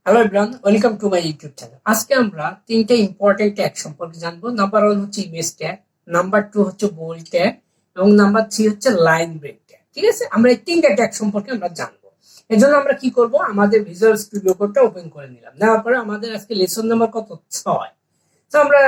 Hello everyone, welcome to my YouTube channel. আজকে আমরা তিনটে ইম্পর্টেন্ট ট্যাগ সম্পর্কে জানবো। নাম্বার 1 হচ্ছে ইমেজ ট্যাগ, নাম্বার 2 হচ্ছে বোল্ড ট্যাগ এবং নাম্বার 3 হচ্ছে লাইন ব্রেক ট্যাগ। ঠিক আছে, আমরা এই তিনটা ট্যাগ সম্পর্কে আমরা জানবো। এর জন্য আমরা কি করব, আমাদের ভিজুয়াল স্টুডিও কোডটা ওপেন করে নিলাম। নেওয়ার পরে আমাদের আজকে লেসন নাম্বার কত, 6। তো আমরা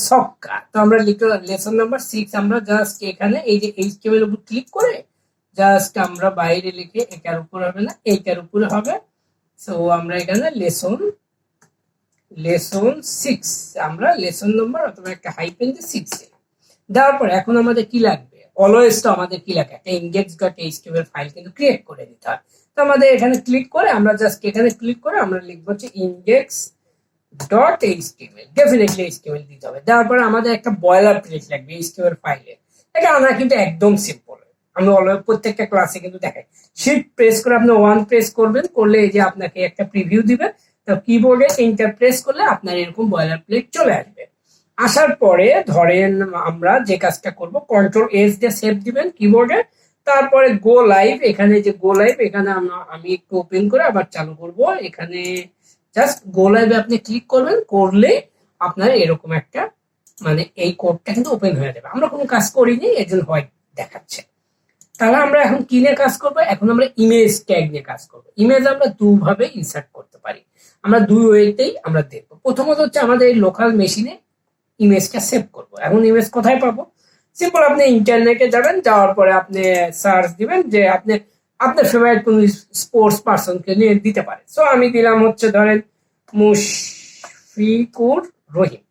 সক্কা, তো আমরা লিখলাম লেসন নাম্বার 6। আমরা জাস্ট এখানে এই যে এইচটিএমএল উপর ক্লিক করে জাস্ট আমরা বাইরে লিখে এটার উপর হবে না, এইটার উপরে হবে। সো আমরা এখানে লেসন 6, আমরা লেসন নাম্বার অথবা একটা হাইফেন দিয়ে 6 দেওয়ার পরে এখন আমাদের কি লাগবে, অলওয়েজ তো আমাদের কি লাগে, একটা index.html ফাইল কিন্তু ক্রিয়েট করে দিতে হয়। তো আমাদের এখানে ক্লিক করে আমরা জাস্ট এখানে ক্লিক করে আমরা লিখবো হচ্ছে index.html, ডেফিনেটলি html দিতে হবে। দেওয়ার পরে আমাদের একটা বয়লার প্লেট লাগবে html ফাইলে। এটা আনা কিন্তু একদম সিম্পল। আমি অলওয়েজ প্রত্যেকটা ক্লাসে কিন্তু দেখাই, শিফট প্রেস করে আপনি 1 প্রেস করবেন, করলে এই যে আপনাকে একটা প্রিভিউ দিবে। তো কিবোর্ডে এন্টার প্রেস করলে আপনার এরকম বয়লার প্লেট চলে আসবে। আসার পরে ধরেন আমরা যে কাজটা করব, কন্ট্রোল এস দিয়ে সেভ দিবেন কিবোর্ডে। তারপরে গো লাইভ, এখানে যে গো লাইভ, এখানে আমি একটু ওপেন করে আবার চালু করব। এখানে জাস্ট গো লাইভে আপনি ক্লিক করবেন, করলে আপনার এরকম একটা মানে এই কোডটা কিন্তু ওপেন হয়ে যাবে। আমরা কোনো কাজ করিনি, এর জন্য হোয়াইট দেখাচ্ছে। তাহলে আমরা এখন কি নিয়ে কাজ করবো, এখন আমরা ইমেজ ট্যাগ নিয়ে কাজ করবো। ইমেজ আমরা দুভাবে ইনসার্ট করতে পারি, আমরা দুই ওয়েতেই আমরা দেখবো। প্রথমত হচ্ছে আমাদের এই লোকাল মেশিনে ইমেজটা সেভ করব। এখন ইমেজ কোথায় পাবো, সিম্পল, আপনি ইন্টারনেটে যাবেন, যাওয়ার পরে আপনি সার্চ দিবেন যে আপনি আপনার ফেভারিট কোন স্পোর্টস পার্সনকে নিয়ে দিতে পারেন। সো আমি দিলাম হচ্ছে ধরেন মুশফিকুর রহিম,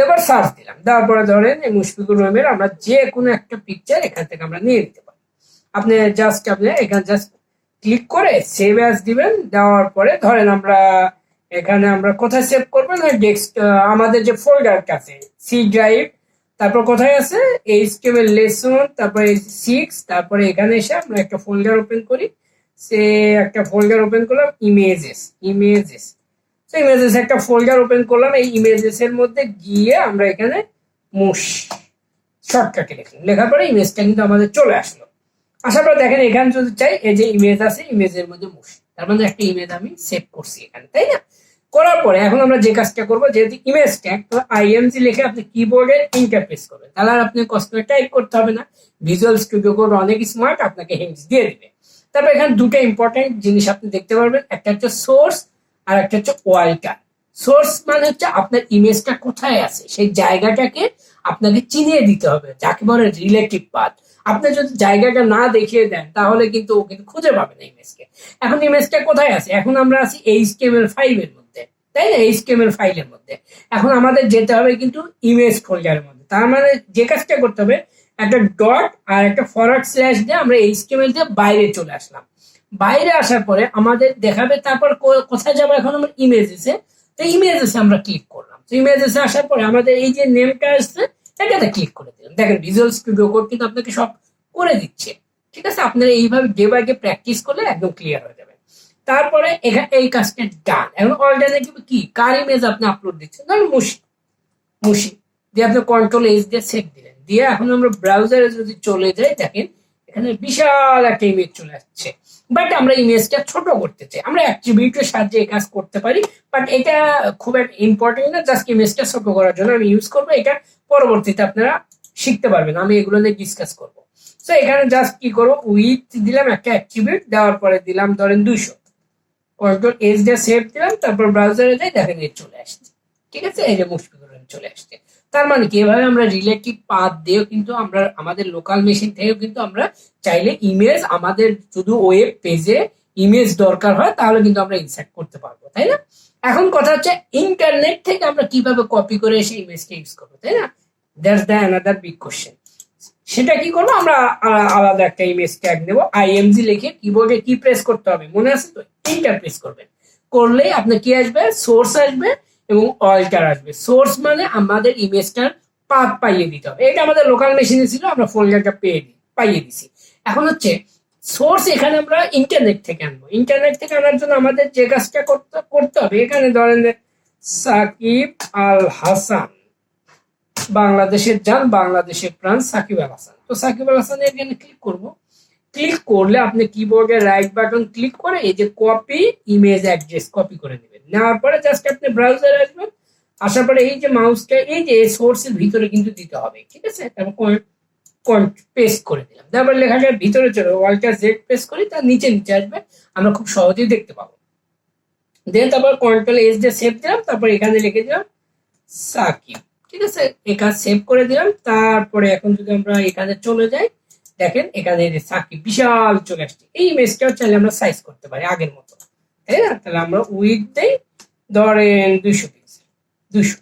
এবার সার্চ দিলাম, দেওয়ার পরে ধরেন এই মুশফিকুর রহিমের আমরা যে কোনো একটা পিকচার এখান থেকে আমরা নিয়ে নিতে পারি। আপনি এখানে জাস্ট ক্লিক করে সেভ অ্যাজ দিবেন। দেওয়ার পরে ধরেন আমরা এখানে আমরা কোথায় সেভ করবেন, আমাদের যে ফোল্ডারটা আছে সি ড্রাইভ, তারপর কোথায় আছে এইচটিএমএল লেসন, তারপরে 6, তারপরে এখানে এসে আমরা একটা ফোল্ডার ওপেন করি। সে একটা ফোল্ডার ওপেন করলাম, ইমেজেস তো ইমেজেস একটা ফোল্ডার ওপেন করলাম। এই ইমেজেস এর মধ্যে গিয়ে আমরা এখানে শর্টকাটে লিখলাম, লেখার পরে ইমেজটা কিন্তু আমাদের চলে আসলো। আসার পর দেখেন এখানে যদি চাই, এই যে ইমেজ আছে, ইমেজের মধ্যে তার মানে একটা ইমেজ আমি সেভ করছি এখানে, তাই না? করার পরে এখন আমরা যে কাজটা করবো, যেহেতু ইমেজ ট্যাগ, তো আইএমজি লিখে আপনি কিবোর্ডে ইন্টারপ্রেস করবেন, তাহলে আর আপনি কষ্ট করে টাইপ করতে হবে না। ভিজুয়াল স্টুডিও কোড অনেক স্মার্ট, আপনাকে হিন্টস দিয়ে দিবে। তারপর এখানে দুটো ইম্পর্টেন্ট জিনিস আপনি দেখতে পারবেন, একটা হচ্ছে সোর্স আর একটা হচ্ছে ওয়ালটার। সোর্স মানে হচ্ছে আপনার ইমেজটা কোথায় আছে সেই জায়গাটাকে আপনাকে চিনিয়ে দিতে হবে, যাকে বলে রিলেটিভ পাথ। আপনি যদি জায়গাটা না দেখিয়ে দেন তাহলে কিন্তু ও কিন্তু খুঁজে পাবে না ইমেজকে। এখন ইমেজটা কোথায় আছে, এখন আমরা আছি HTML5 এর মধ্যে, তাই না? HTML5 এর মধ্যে এখন আমাদের যেতে হবে কিন্তু ইমেজ ফোল্ডারের মধ্যে। তার মানে যে কাজটা করতে হবে, একটা ডট আর একটা ফরওয়ার্ড স্ল্যাশ দিয়ে আমরা HTML দিয়ে বাইরে চলে আসলাম। বাইরে আসার পরে আমাদের দেখাবে, তারপর কোথায় যাবো, এখন আমরা ইমেজেসে, তো ইমেজেসে আমরা ক্লিক করলাম। তো ইমেজেসে আসার পরে আমাদের এই যে নেমটা আসছে এটাতে ক্লিক করে দিলাম। দেখেন ভিজুয়াল স্টুডিও কোড কিন্তু আপনাকে সব করে দিচ্ছে। ঠিক আছে, আপনারা এইভাবে ডে বাই ডে প্র্যাকটিস করলে একদম ক্লিয়ার হয়ে যাবে। তারপরে এখানে এই কাজটা ডান। এখন অল্টারনেটিভ কি, কার ইমেজ আপনি আপলোড দিচ্ছেন, ধরুন মুশি দিয়ে আপনি কন্ট্রোল এস দিয়ে সেভ দিলেন, দিয়ে এখন আমরা ব্রাউজারে যদি চলে যাই, দেখেন এখানে বিশাল একটা ইমেজ চলে আসছে। বাট আমরা ইমেজটা ছোট করতে চাই, আমরা অ্যাট্রিবিউটের সাহায্যে এই কাজ করতে পারি, বাট এটা খুব একটা ইম্পর্টেন্ট না। জাস্ট ইমেজটা ছোট করার জন্য আমি ইউজ করবো এটা, পরবর্তীতে আপনারা শিখতে পারবেন, আমি এগুলো নিয়ে ডিসকাস করবো। তো এখানে জাস্ট কি করবো, উইথ দিলাম একটা অ্যাট্রিবিউট, দেওয়ার পরে দিলাম ধরেন 200, কন্ট্রোল এস দিয়ে সেভ দিলাম, তারপর ব্রাউজারে যাই, দেখেন এই চলে আসছে। ঠিক আছে, এই যে মুশফিকুর রহিম চলে আসছে। তার মানে কি, এভাবে আমরা রিলেটিভ পাথ দিয়েও কিন্তু আমরা আমাদের লোকাল মেশিন থেকেও কিন্তু আমরা চাইলে ইমেজ, আমাদের শুধু ওয়েব পেজে ইমেজ দরকার হয় তাহলে কিন্তু আমরা ইনসার্ট করতে পারবো, তাই না? এখন কথা হচ্ছে ইন্টারনেট থেকে আমরা কিভাবে কপি করে এসে ইমেজটা ইউজ করবো, তাই না? That's the another big question. সেটা কি করবো, আমরা আলাদা একটা ইমেজ ট্যাগ নেবো, আইএমজি লিখে কিবোর্ডে কি প্রেস করতে হবে মনে আছে তো, এন্টার প্রেস করবেন। করলে আপনার কি আসবে, সোর্স আসবে এবং অল্টার আসবে। সোর্স মানে আমাদের ইমেজটার পাথ পাইয়ে দিতে হবে, এটা আমাদের লোকাল মেশিনে ছিল, আমরা ফোল্ডারটা পাইয়ে দিছি। এখন হচ্ছে সোর্স এখানে আমরা ইন্টারনেট থেকে আনবো। ইন্টারনেট থেকে আনার জন্য আমাদের যে কাজটা করতে হবে, এখানে ধরেন সাকিব আল হাসান, বাংলাদেশের যান, বাংলাদেশের প্রাণ, সাকিব আল হাসান। তো সাকিব আল হাসানের এখানে ক্লিক করব। ক্লিক করলে আপনি কিবোর্ডে রাইট বাটন ক্লিক করে এই যে কপি ইমেজ অ্যাড্রেস কপি করে নেবেন, নেওয়ার পরে জাস্ট আপনি ব্রাউজারে আসবেন, আসার পরে এই যে মাউসটা এই যে সোর্সের ভিতরে কিন্তু দিতে হবে, ঠিক আছে। তারপর পেস্ট করে দিলাম, তারপর লেখাটার ভিতরে চলে ওয়াল্টার জেড পেস্ট করি, তার নিচে নিচে আসবে, আমরা খুব সহজেই দেখতে পাবো। দেন তারপর কন্ট্রোল এস দিয়ে সেভ দিলাম, তারপর এখানে লিখে দিলাম সাকিব, ঠিক আছে। এখানে সেভ করে দিলাম। তারপরে এখন যদি আমরা এখানে চলে যাই, দেখেন এখানে সাকিব বিশাল চলে আসছে। এই ইমেজটাও চাইলে আমরা সাইজ করতে পারি আগের মতো, তাই না। তাহলে আমরা উইথ দেই ধরেন 200 পিক্সেল, 200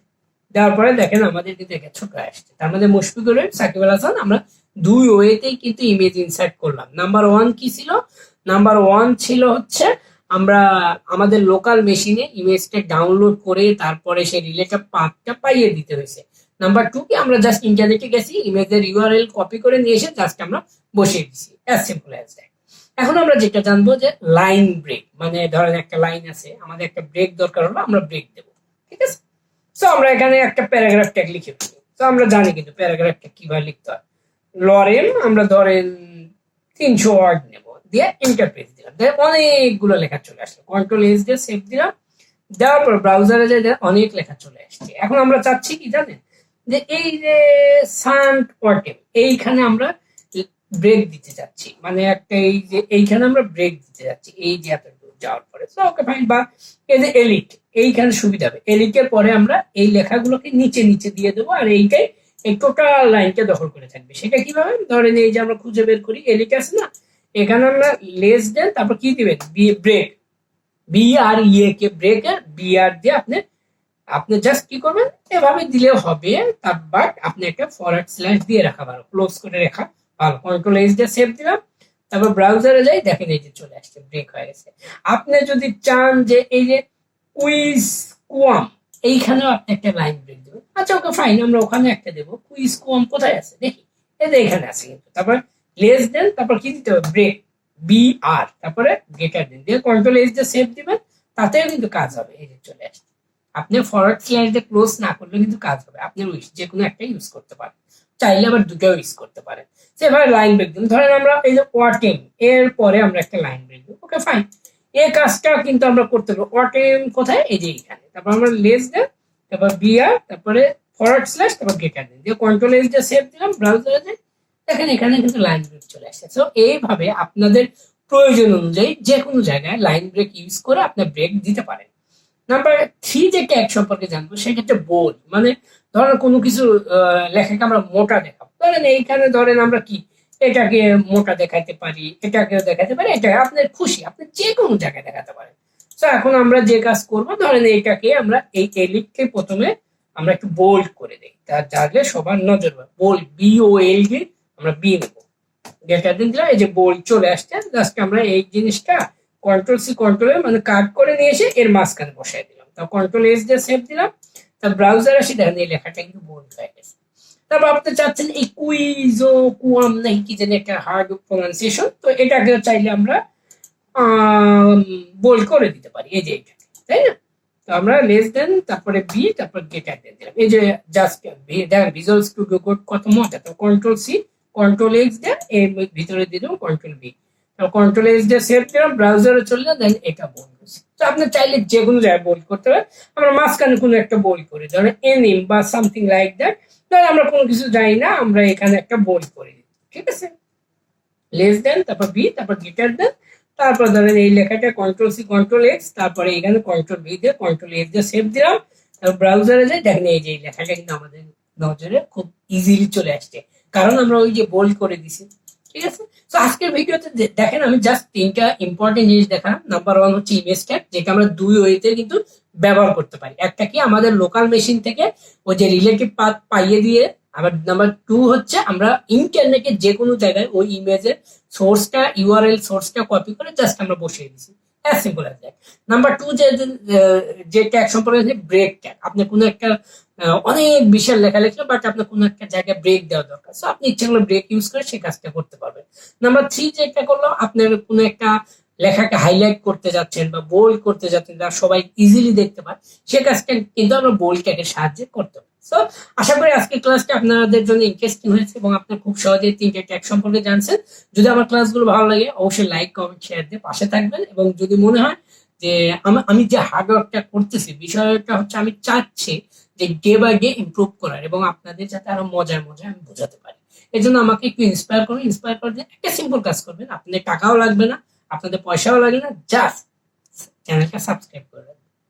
দেওয়ার পরে দেখেন আমাদের কিন্তু এখানে ছোট আসছে। তার মধ্যে মুশফিকুর রহিম, সাকিব আল হাসান, আমরা দুই ওয়েতেই কিন্তু ইমেজ ইনসার্ট করলাম। নাম্বার 1 কি ছিল? নাম্বার 1 ছিল হচ্ছে আমরা আমাদের লোকাল মেশিনে ইমেজটা ডাউনলোড করে তারপরে সেই রিলেটেড পাথটা পাইয়ে দিতে হয়েছে। নাম্বার 2 কি আমরা জাস্ট ইন্টারনেটে গেছি, ইমেজের ইউআরএল কপি করে নিয়ে এসে জাস্ট আমরা বসিয়ে দিছি, অ্যাজ সিম্পল অ্যাজ দ্যাট। এখন আমরা যেটা জানবো যে লাইন ব্রেক, মানে ধরেন একটা লাইন আছে, আমাদের একটা ব্রেক দরকার হলো, আমরা ব্রেক দেবো, ঠিক আছে। তো আমরা এখানে একটা প্যারাগ্রাফ ট্যাগ লিখে ফেলি। তো আমরা জানি কিন্তু প্যারাগ্রাফটা কিভাবে লিখতে হয়। লরেন আমরা ধরেন 300 ওয়ার্ড নেব, দিয়ে ইন্টারপ্রেস দিলাম, অনেকগুলো লেখা চলে আসলো। কন্ট্রোল এস দিয়ে সেভ দিলাম, দেওয়ার পর ব্রাউজারে যে অনেক লেখা চলে আসছে। এখন আমরা চাচ্ছি কি জানেন, যে এই যে সান্ট ওয়ার্টেম এইখানে আমরা ব্রেক দিতে যাচ্ছি, মানে একটা এই যে এইখানে আমরা ব্রেক দিতে যাচ্ছি, এই যে এত দূর যাওয়ার পরে। তো ওকে ফাইন। বা এই যে এলিট, এইখানে সুবিধা হবে, এলিটের পরে আমরা এই লেখাগুলোকে নিচে নিচে দিয়ে দেবো, আর এইটাই এই টোটাল লাইনকে দখল করে থাকবে। সেটা কিভাবে? ধরেন এই যে আমরা খুঁজে বের করি, এলিট আছে না, এখানে আমরা লেস দেন, তারপর কি দিবেন, ব্রেক, বি আর ইয়ে কে ব্রেক আর বি আর দিয়ে আপনি জাস্ট কি করবেন, এভাবে দিলেও হবে। বাট আপনি একটা ফরওয়ার্ড স্ল্যাশ দিয়ে রাখা ভালো, ক্লোজ করে রাখা ভালো। কন্ট্রোল এস দিয়ে সেভ দিলাম, তারপর ব্রাউজারে যাই, দেখেন এই যে চলে আসছে, ব্রেক হয়ে গেছে। আপনি যদি চান যে এই যে কুইজ কুয়াম, এইখানেও আপনি একটা লাইন ব্রেক দেবেন, আচ্ছা ওকে ফাইন, আমরা ওখানে একটা দেবো। কুইজ কুয়াম কোথায় আছে দেখি, এই যে এখানে আছে কিন্তু। তারপর লেস দেন, তারপর কি দিতে হবে, ব্রেক, বি আর, তারপরে গেটার দেন, দিয়ে কন্ট্রোল এস দিয়ে সেভ দিবেন, তাতেও কিন্তু কাজ হবে। এই যে চলে আসছে। আপনি ফরওয়ার্ড স্ল্যাশ দিয়ে ক্লোজ না করলে কিন্তু কাজ হবে। আপনি উইশ যে কোনো একটা ইউজ করতে পারেন, চাইলে আবার দুটোও ইউজ করতে পারেন। সেভাবে লাইন ব্রেক দিন, ধরেন আমরা এই যে ওয়াটেম এর পরে আমরা একটা লাইন ব্রেক দেবো, ওকে ফাইন। এই কাজটা কিন্তু আমরা করতে পারবো। ওয়াটেম কোথায়, এই যে এখানে। তারপর আমরা লেস দেন, তারপর বিআর, তারপরে ফরওয়ার্ড স্ল্যাশ, তারপর গেটার দেন, দিয়ে কন্ট্রোল এস দিয়ে সেভ দিলাম, ব্রাউজারে যাই, দেখেন এখানে কিন্তু লাইন ব্রেক চলে আসছে। তো এইভাবে আপনাদের প্রয়োজন অনুযায়ী যে কোনো জায়গায় লাইন ব্রেক ইউজ করে আপনি ব্রেক দিতে পারেন। নাম্বার 3 যে ট্যাগ সম্পর্কে জানবো, সেটা হচ্ছে বোল্ড। মানে ধরেন কোনো কিছু লেখাকে আমরা মোটা দেখাবো, ধরেন এইখানে ধরেন আমরা কি এটাকে মোটা দেখাতে পারি, এটাকেও দেখাতে পারি, এটা আপনার খুশি, আপনি যে কোনো জায়গায় দেখাতে পারেন। তো এখন আমরা যে কাজ করবো, ধরেন এইটাকে আমরা এই এলিটকে প্রথমে আমরা একটু বোল্ড করে দিই, তার যাতে সবার নজর হয়। বোল্ড, BOLD, আমরা বি নেবো, গেটার দিন দিলাম, এই যে বোল্ড চলে আসছে। জাস্ট আমরা এই জিনিসটা কন্ট্রোল সি কন্ট্রোল মানে কাট করে নিয়ে এসে এর মাঝখানে বসাই দিলাম, তারপর কন্ট্রোল এস দিয়ে সেভ দিলাম, তার ব্রাউজার আসি, দেখেন এই লেখাটা কিন্তু বোল্ড হয়ে গেছে। তারপর আপনি চাচ্ছেন এই কুইজো কুয়াম নাই কি জানি একটা হার্ড প্রোনাউন্সিয়েশন, তো এটাকে চাইলে আমরা বোল্ড করে দিতে পারি, এই যে এইটা, তাই না। তো আমরা লেস দেন, তারপরে বি, তারপর গেটার দিয়ে দিলাম, এই যে জাস্ট দেখেন ভিজুয়াল স্টুডিও কোড কত মজা। তো control C control x then, এর ভিতরে দিয়ে দেবো কন্ট্রোল বি, কন্ট্রোল এস দিয়ে সেভ দিলাম, ব্রাউজারে চললে দেন এটা বোল্ড হচ্ছে। তো আপনি চাইলে যে কোনো জায়গায় বোল্ড করতে পারেন। আমরা মাঝখানে কোনো একটা বোল্ড করি, ধরেন এনিম বা সামথিং লাইক দ্যাট, ধরেন আমরা কোনো কিছু জানি না, আমরা এখানে একটা বোল্ড করে দিই, ঠিক আছে। লেস দেন, তারপর বি, তারপর গিটার দেন, তারপর ধরেন এই লেখাটা কন্ট্রোল সি কন্ট্রোল এক্স, তারপরে এখানে কন্ট্রোল বি দিয়ে কন্ট্রোল এস দিয়ে সেভ দিলাম, তারপর ব্রাউজারে যাই, দেখেন এই যে লেখাটা কিন্তু আমাদের নজরে খুব ইজিলি চলে আসছে, কারণ আমরা ওই যে বোল্ড করে দিছি, ঠিক আছে। তো আজকের ভিডিওতে দেখেন আমি জাস্ট 3টা ইম্পর্টেন্ট জিনিস দেখালাম। নাম্বার 1 হচ্ছে ইমেজ ট্যাগ, যেটা আমরা দুই ওয়েতে কিন্তু ব্যবহার করতে পারি। একটা কি আমাদের লোকাল মেশিন থেকে ওই যে রিলেটিভ পাথ পাইয়ে দিয়ে, আবার নাম্বার 2 হচ্ছে আমরা ইন্টারনেটে যে কোনো জায়গায় ওই ইমেজের সোর্সটা ইউআরএল সোর্সটা কপি করে জাস্ট আমরা বসিয়ে দিছি, as simple as that. Number 2 যে ট্যাগ সম্পর্কে হচ্ছে ব্রেক ট্যাগ। আপনি কোনো একটা অনেক বিশাল লেখা লিখলো, বাট আপনার কোনো একটা জায়গায় ব্রেক দেওয়া দরকার, সো আপনি ইচ্ছা করলে ব্রেক ইউজ করে সেই কাজটা করতে পারবেন। নাম্বার 3 যেটা করলো, আপনার কোনো একটা লেখাকে হাইলাইট করতে যাচ্ছেন বা বোল্ড করতে যাচ্ছেন, যা সবাই ইজিলি দেখতে পায়, সে কাজটা কিন্তু আমরা বোল্ড ট্যাগের সাহায্যে করতে পারি। সো আশা করি আজকের ক্লাসটা আপনাদের জন্য ইন্টারেস্টিং হয়েছে এবং আপনারা খুব সহজেই 3টে ট্যাগ সম্পর্কে জানছেন। যদি আমার ক্লাসগুলো ভালো লাগে, অবশ্যই লাইক কমেন্ট শেয়ার দিয়ে পাশে থাকবেন, এবং যদি মনে হয় যে আমি যে হার্ডওয়ার্কটা করতেছি, বিষয়টা হচ্ছে আমি চাচ্ছি যে ডে বাই ডে ইমপ্রুভ করার, এবং আপনাদের যাতে আরো মজার মজার আমি বোঝাতে পারি। এই জন্য আমাকে একটু ইন্সপায়ার করুন। ইন্সপায়ার করে যে একটা সিম্পল কাজ করবেন, আপনাদের টাকাও লাগবে না, আপনাদের পয়সাও লাগবে না, জাস্ট চ্যানেলটা সাবস্ক্রাইব করবেন।